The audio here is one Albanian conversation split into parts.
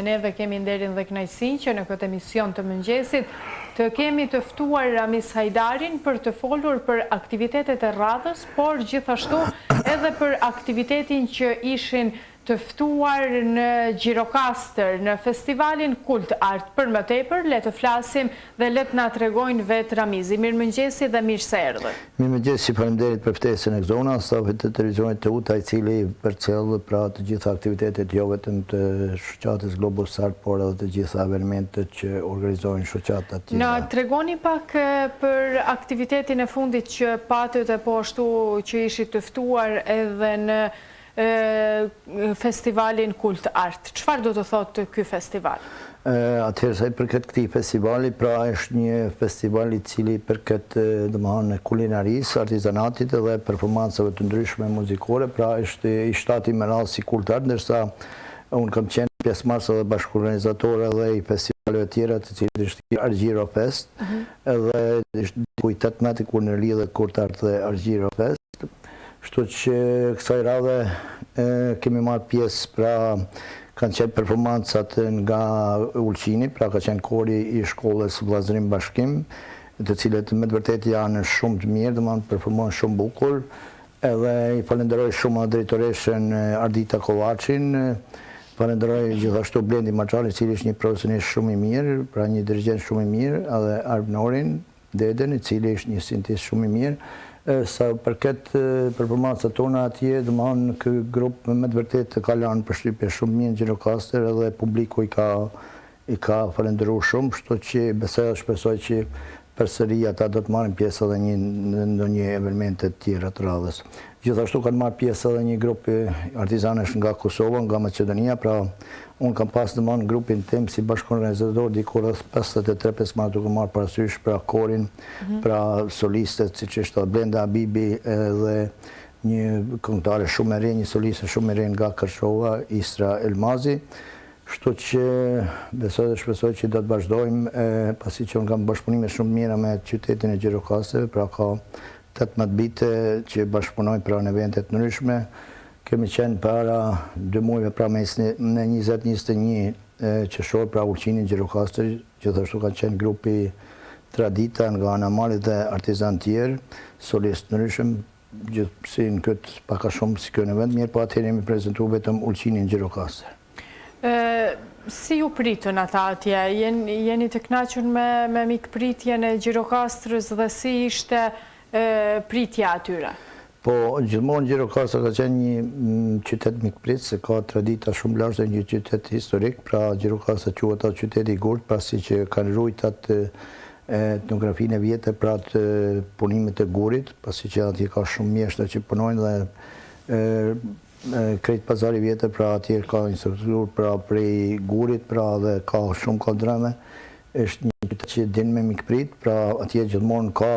me neve kemi nderin dhe kënaqësinë që në këtë emision të mëngjesit të kemi të ftuar Ramis Hajdarin për të folur për aktivitetet e radhës, por gjithashtu edhe për aktivitetin që ishin të ftuar në Gjirokastër, në festivalin Kult Art. Për më tepër, le të flasim dhe le të na tregojnë vetë Ramizi. Mirëmëngjesi dhe mirë se erdhët. Mirëmëngjesi, faleminderit për ftesën e këzona, stafit të televizionit të UTA, i cili përcjell pra të gjitha aktivitetet jo vetëm të shoqatës Globus Art, por edhe të gjitha evenimentet që organizojnë shoqata të tjera. Na tregoni pak për aktivitetin e fundit që patët e po ashtu që ishit të ftuar edhe në festivalin Kult Art. Çfarë do të thotë ky festival? Atëherë sa i përket këtij festivali, pra është një festival i cili përket domethënë kulinarisë, artizanatit dhe performancave të ndryshme muzikore, pra është i shtati me radhë si Kult Art, ndërsa unë kam qenë pjesëmarrës dhe bashkëorganizator edhe i festivaleve tjera, të cilit është Argjiro Fest, edhe është ku i 18 kur në lidhet Kult Art dhe Argjiro Fest. Kështu që kësaj radhe kemi marrë pjesë, pra kanë qenë performancat nga Ulqini, pra ka qenë kori i shkollës Vllazërim Bashkim, të cilët me të vërtetë janë shumë të mirë, domethënë performojnë shumë bukur, edhe i falenderoj shumë drejtoreshën Ardita Kovaçin, falenderoj gjithashtu Blendi Maçari, i cili është një profesionist shumë i mirë, pra një dirigjent shumë i mirë, edhe Arbnorin Deden, i cili është një sintetist shumë i mirë. Sa përket performancat tona atje, domethënë ky grup me të vërtetë ka lënë përshtypje shumë mirë në Gjirokastër edhe publiku i ka falendëruar shumë, kështu që besoj dhe shpresoj që përsëri ata do të marrin pjesë edhe në ndonjë evente të tjera të radhës. Gjithashtu kanë marrë pjesë edhe një grup artizanësh nga Kosova, nga Maqedonia, pra unë kam pas domethënë grupin tim si bashkëorganizator diku rreth 53 marrë duke marrë parasysh pra korin, pra solistët siç është Blenda Habibi dhe një këngëtare shumë e re, një soliste shumë e re nga Kërshova, Isra Elmazi. Kështu që besoj dhe shpresoj që do të vazhdojmë, pasi që unë kam bashkëpunime shumë mira me qytetin e Gjirokastërve, pra ka 18 vite që bashkëpunoj pra në evente të ndryshme. Kemi qenë para 2 muajve, pra në 20-21 qershor, pra Ulqini Gjirokastër, gjithashtu ka qenë grupi Tradita nga Ana Malit dhe artizan tjerë, solist ndryshëm, gjithsesi në këtë paka shumë si kjo në vend, mirë po atëherë jemi prezentuar vetëm Ulqinin Gjirokastër. Si ju pritën ata atje? Jeni të kënaqur me mikpritjen e Gjirokastrës dhe si ishte pritja atyre? Po, gjithmonë Gjirokastra ka qenë një qytet mikprit, se ka tradita shumë lashtë, një qytet historik, pra Gjirokastra quhet atë qyteti i gurt, pasi që kanë ruajtur atë etnografinë e vjetër pra të punimit të gurit, pasi që atje ka shumë mjeshtra që punojnë dhe krejt pazari vjetër, pra atje ka infrastrukturë pra prej gurit, pra dhe ka shumë kodreme, është një qytet që din me mikprit, pra atje gjithmonë ka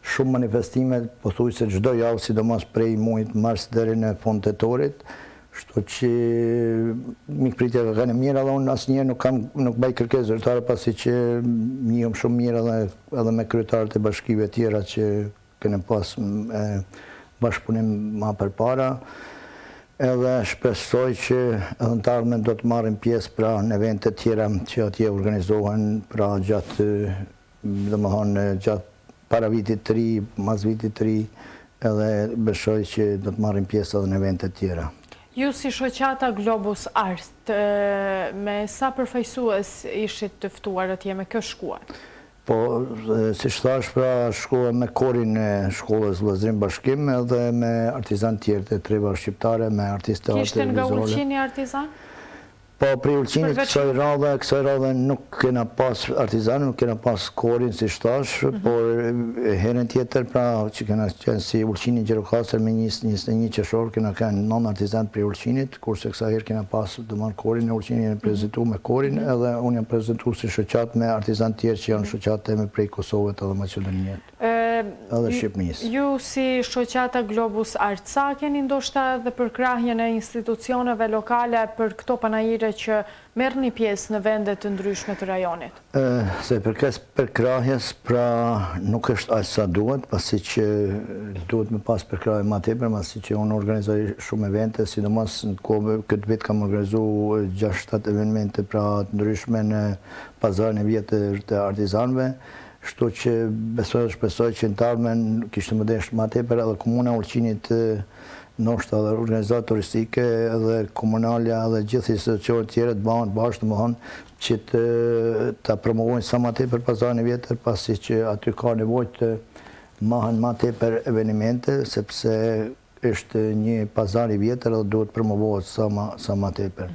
shumë manifestime, pothuajse çdo javë, sidomos prej muajit mars deri në fund tetorit, kështu që mikpritja ka qenë mirë, edhe unë asnjëherë nuk bëj kërkesë zyrtare, pasi që njihem shumë mirë edhe me kryetarët e bashkive tjera që kemi pas bashkëpunim më përpara. Edhe shpresoj që edhe në të ardhmen do të marrin pjesë pra në evente tjera që atje organizohen pra gjatë para vitit të ri, mas vitit të ri, edhe besoj që do të marrin pjesë edhe në evente tjera. Ju si shoqata Globus Art, me sa përfaqësues ishit të ftuar atje, me kë shkuan? Po, si thash, pra shkuan me korin e shkollës Vllazërim Bashkim edhe me artizan tjerë të treva shqiptare, me artistë televizore. Kishte nga Ulqini artizan? Po, pri Ulqinit kësaj radhe nuk kena pas artizan, nuk kena pas korin, si shtash, por herën tjetër, pra që kena qenë si Ulqini Gjirokastër me 21 qershor, kena qenë 9 artizan pri Ulqinit, kurse kësa herë kena pas domethënë korin e Ulqinit, jemi prezentuar me korin, edhe unë jam prezentuar si shoqat me artizan tjerë që janë shoqat teme prej Kosovës edhe Maqedonijet. edhe Shqipënisë. Ju si shoqata Globus Art, sa keni ndoshta edhe për krahjen e institucioneve lokale për këto panajire që merrni pjesë në vende të ndryshme të rajonit? Se përkes për krahjes, pra nuk është aq sa duhet, pasi që duhet me pas për krahje ma tepër, pasi që unë organizoj shumë evente, sidomos në kohë këtë vit kam organizu 6-7 evente pra të ndryshme në pazarin e vjetër të artizanëve. Shtu që besoj dhe shpresoj që në tarmen kishtë më desh ma tepër edhe komuna Ulqinit nështë edhe organizatë turistike edhe komunalja edhe gjithë institucionet tjere të bëhen bashkë më thonë që të promovojnë sa ma tepër pazarin e vjetër pasi që aty ka nevojë të mahen ma tepër evenimente sepse është një pazar i vjetër dhe duhet promovohet sa ma tepër.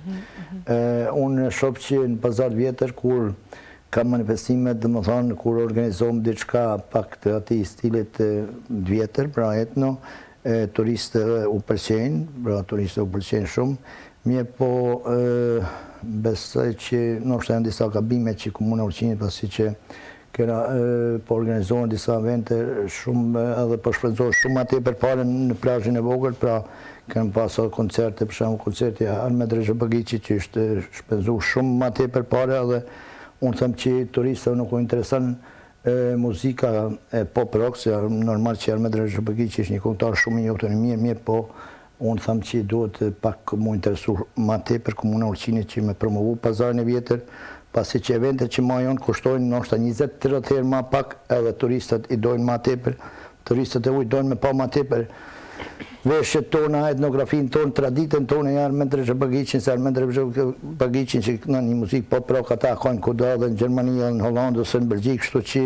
Unë shoh që në pazar vjetër kur ka manifestimet, dhe më thonë, kur organizohem diçka pak të ati stilit vjetër, pra etno, turistëve u pëlqejnë, pra turistëve u pëlqejnë shumë, mirë po besoj që nështë janë disa gabime që Komuna Ulqinit, pasi që kena po organizohen disa evente shumë edhe po shpenzohen shumë ma tepër pare në plazhin e vogël, pra kanë pasur koncerte, për shembull koncerti Ahmet Reza Bagiçi që është shpenzuar shumë ma tepër pare edhe unë thëmë që turistëve nuk u interesan muzika e pop rock, se normal që Ahmet Reza Bagiçi është një këngëtar shumë i njohur mirë, po unë thëmë që duhet pak mu interesu ma tepër Komuna Ulqinit që me promovu pazarin e vjetër, pasi që eventet që ma jonë kushtojnë nështë 20-30 herë ma pak, edhe turistët i dojnë ma tepër, turistët e ujë dojnë me pa ma tepër veshjet tona, etnografin tonë, traditën tonë e Ahmet Reza Bagiçin, se Ahmet Reza Bagiçin që në një muzikë pop rock ata kanë kudo edhe në Gjermani, në Hollandë ose në Belgjikë, kështu që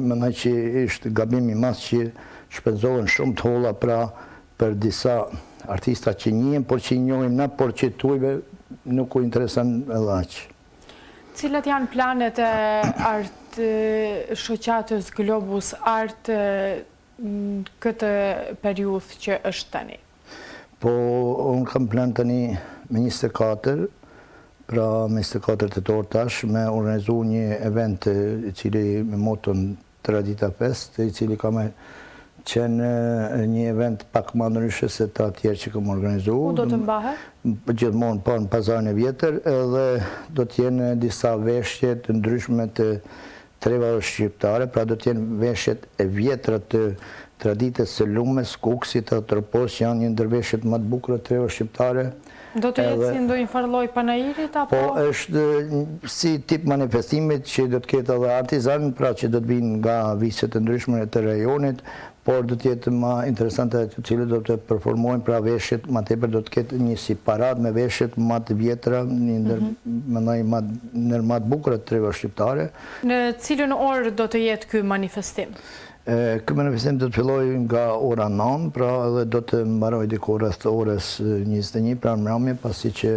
mendoj që është gabim i madh që shpenzohen shumë të holla pra për disa artista që njihen, por që i njohim na, por që tujve nuk u interesan edhe aq. Cilat janë planet e shoqatës Globus Art këtë periudhë që është tani? Po, unë kam plan tani me 24, pra me 24 tetor tash, me organizu një event i cili me moton Tradita Fest, i cili ka me qenë një event pak më ndryshe se ta tjerë që kam organizu. Ku do të mbahet? Gjithmonë po në pazarin e vjetër, edhe do t'jenë disa veshje të ndryshme të trevave shqiptare, pra do t'jenë veshjet e vjetra të traditës së lumës, kuksit, tropos, që janë një ndërveshjet më të bukura të trevave shqiptare. Do të jetë si ndonjë farë lloj panajirit apo? Po, është si tip manifestimit që do të ketë edhe artizan, pra që do të vinë nga viset të ndryshme të rajonit, por do të jetë më interesante të cilët do të performojnë pra veshjet, më tepër do të ketë një si parad me veshjet më të vjetra, mendoj ndër më të bukura të trevave shqiptare. Në cilën orë do të jetë ky manifestim? Ky manifestim do të filloj nga ora 9, pra edhe do të mbaroj diku rreth orës 21, pra në mramje, pasi që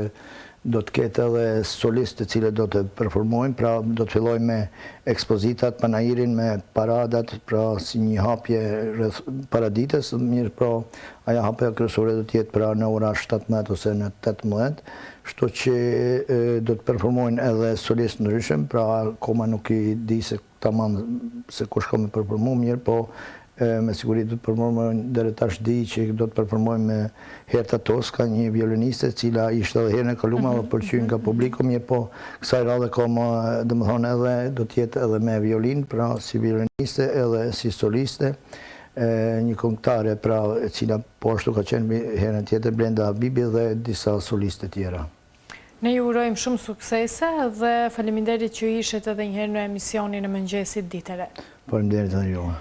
do të ketë edhe solistë të cilët do të performojnë, pra do të filloj me ekspozitat, panajirin me paradat, pra si një hapje rreth paraditës, mirë pra aja hapja kryesore do të jetë pra në ora 17 ose në 18, shto që do të performojnë edhe solistë ndryshëm, pra akoma nuk i di se tamam se kush ka me performu mirë, po me siguri do të performojnë deri tash di që do të performojnë me Herta Toska, një violiniste cila ishte edhe herën e kaluar dhe pëlqyen nga publiku, mirë po kësaj radhe ka më domethënë edhe do të jetë edhe me violin, pra si violiniste edhe si soliste, një këngëtare pra e cila po ashtu ka qenë herën tjetër Brenda Habibi dhe disa soliste tjera. Ne ju urojmë shumë suksese dhe faleminderit që ishit edhe një herë në emisionin e mëngjesit ditëre. Faleminderit edhe juve.